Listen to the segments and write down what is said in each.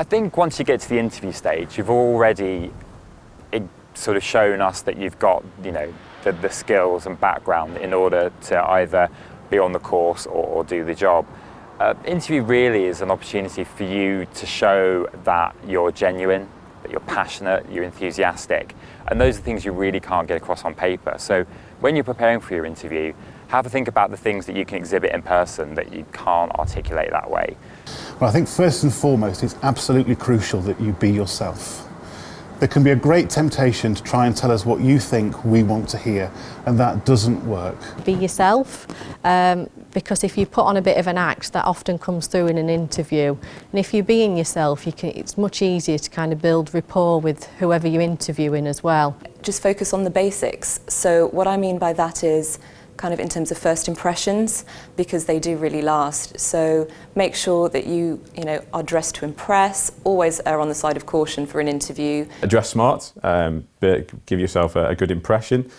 think once you get to the interview stage, you've already sort of shown us that you've got, you know, the skills and background in order to either be on the course or do the job. Interview really is an opportunity for you to show that you're genuine, that you're passionate, you're enthusiastic, and those are things you really can't get across on paper. So when you're preparing for your interview, have a think about the things that you can exhibit in person that you can't articulate that way. Well, I think first and foremost, it's absolutely crucial that you be yourself. There can be a great temptation to try and tell us what you think we want to hear, and that doesn't work. Be yourself, because if you put on a bit of an act, that often comes through in an interview. And if you're being yourself, it's much easier to kind of build rapport with whoever you're interviewing as well. Just focus on the basics. So what I mean by that is kind of in terms of first impressions, because they do really last. So make sure that you are dressed to impress. Always err on the side of caution for an interview. Dress smart, but give yourself a good impression.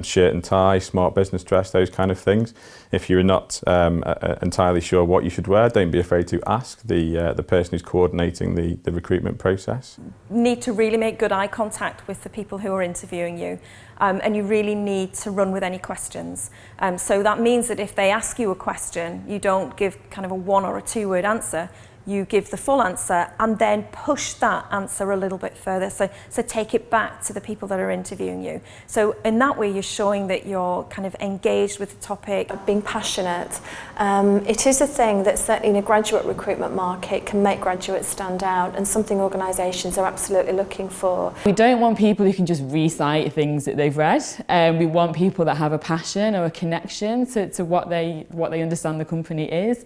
Shirt and tie, smart business dress, those kind of things. If you're not entirely sure what you should wear, don't be afraid to ask the person who's coordinating the recruitment process. You need to really make good eye contact with the people who are interviewing you, and you really need to run with any questions. So that means that if they ask you a question, you don't give kind of a 1 or a 2 word answer. You give the full answer and then push that answer a little bit further. So take it back to the people that are interviewing you. So in that way, you're showing that you're kind of engaged with the topic. Being passionate. It is a thing that certainly in a graduate recruitment market can make graduates stand out, and something organisations are absolutely looking for. We don't want people who can just recite things that they've read. We want people that have a passion or a connection to what they understand the company is.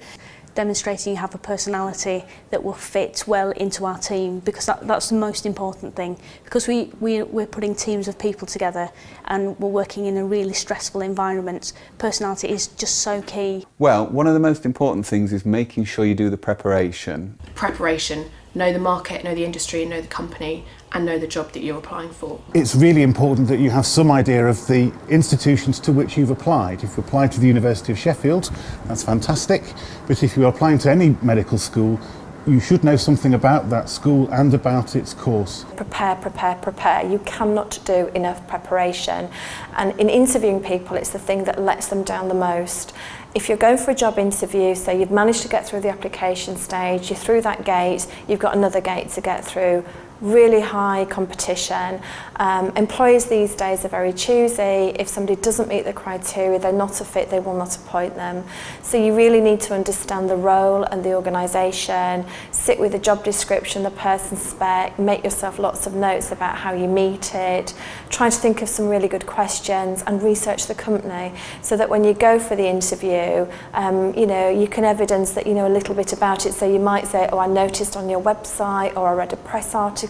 Demonstrating you have a personality that will fit well into our team, because that's the most important thing, because we're putting teams of people together and we're working in a really stressful environment. Personality is just so key. Well, one of the most important things is making sure you do the preparation. Preparation, know the market, know the industry, know the company, and know the job that you're applying for. It's really important that you have some idea of the institutions to which you've applied. If you applied to the University of Sheffield, that's fantastic. But if you're applying to any medical school, you should know something about that school and about its course. Prepare, prepare, prepare. You cannot do enough preparation. And in interviewing people, it's the thing that lets them down the most. If you're going for a job interview, so you've managed to get through the application stage, you're through that gate, you've got another gate to get through. Really high competition. Employers these days are very choosy. If somebody doesn't meet the criteria, they're not a fit, they will not appoint them. So you really need to understand the role and the organisation, sit with the job description, the person's spec, make yourself lots of notes about how you meet it, try to think of some really good questions and research the company, so that when you go for the interview, you can evidence that you know a little bit about it. So you might say, oh, I noticed on your website, or I read a press article,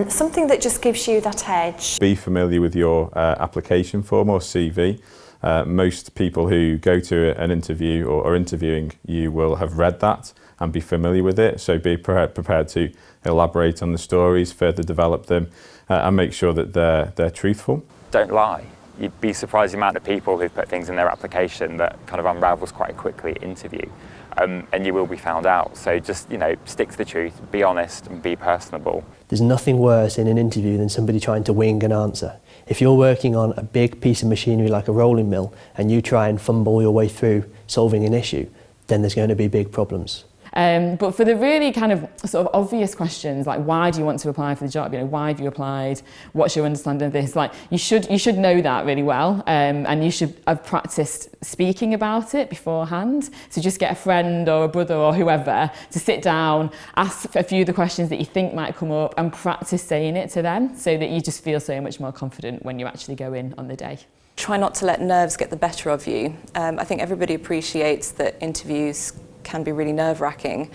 something that just gives you that edge. Be familiar with your application form or CV. Most people who go to an interview or are interviewing you will have read that and be familiar with it. So be prepared to elaborate on the stories, further develop them, and make sure that they're truthful. Don't lie. You'd be surprised the amount of people who put things in their application that kind of unravels quite quickly at interview. And you will be found out. So just, stick to the truth, be honest and be personable. There's nothing worse in an interview than somebody trying to wing an answer. If you're working on a big piece of machinery like a rolling mill and you try and fumble your way through solving an issue, then there's going to be big problems. But for the really kind of sort of obvious questions, like why do you want to apply for the job? Why have you applied? What's your understanding of this? Like you should know that really well, and you should have practiced speaking about it beforehand. So just get a friend or a brother or whoever to sit down, ask a few of the questions that you think might come up, and practice saying it to them, so that you just feel so much more confident when you actually go in on the day. Try not to let nerves get the better of you. I think everybody appreciates that interviews can be really nerve-wracking,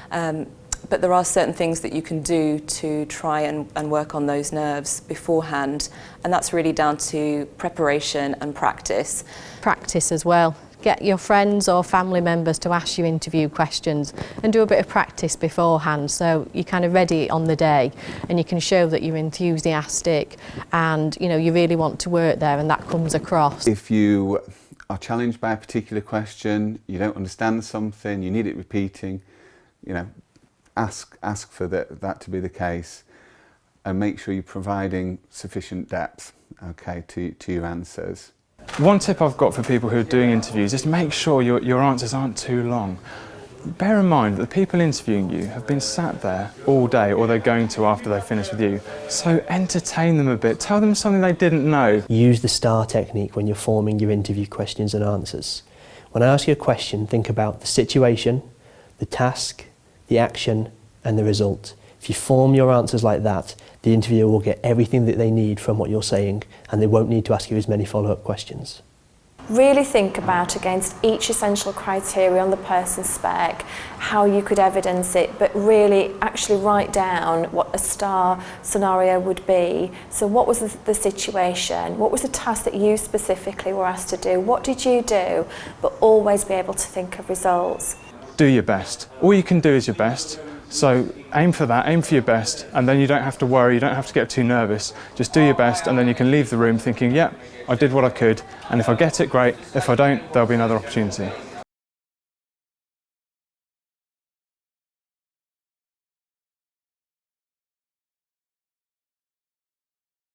but there are certain things that you can do to try and work on those nerves beforehand, and that's really down to preparation and practice. Practice as well. Get your friends or family members to ask you interview questions and do a bit of practice beforehand, so you're kind of ready on the day and you can show that you're enthusiastic and you really want to work there, and that comes across. If you are challenged by a particular question, you don't understand something, you need it repeating, ask for that to be the case, and make sure you're providing sufficient depth, okay, to your answers. One tip I've got for people who are doing interviews is make sure your answers aren't too long. Bear in mind that the people interviewing you have been sat there all day, or they're going to after they finish with you. So entertain them a bit, tell them something they didn't know. Use the STAR technique when you're forming your interview questions and answers. When I ask you a question, think about the situation, the task, the action and the result. If you form your answers like that, the interviewer will get everything that they need from what you're saying, and they won't need to ask you as many follow-up questions. Really think about against each essential criteria on the person spec, how you could evidence it, but really actually write down what a STAR scenario would be. So what was the situation? What was the task that you specifically were asked to do? What did you do? But always be able to think of results. Do your best. All you can do is your best. So aim for that, aim for your best, and then you don't have to worry, you don't have to get too nervous. Just do your best, and then you can leave the room thinking, yeah, I did what I could, and if I get it, great. If I don't, there'll be another opportunity.